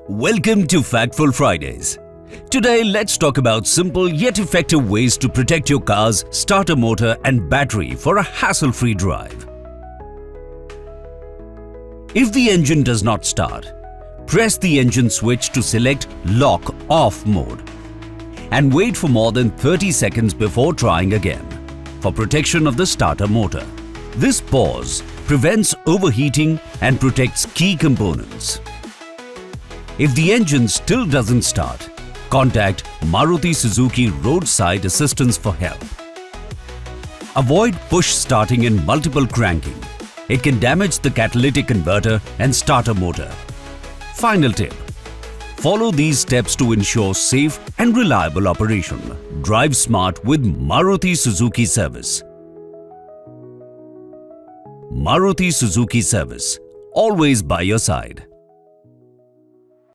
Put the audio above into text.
Welcome to Factful Fridays. Today, let's talk about simple yet effective ways to protect your car's starter motor and battery for a hassle-free drive. If the engine does not start, press the engine switch to select Lock Off mode and wait for more than 30 seconds before trying again for protection of the starter motor. This pause prevents overheating and protects key components. If the engine still doesn't start, contact Maruti Suzuki roadside assistance for help. Avoid push starting in multiple cranking. It can damage the catalytic converter and starter motor. Final tip: follow these steps to ensure safe and reliable operation. Drive smart with Maruti Suzuki service. Maruti Suzuki service, always by your side.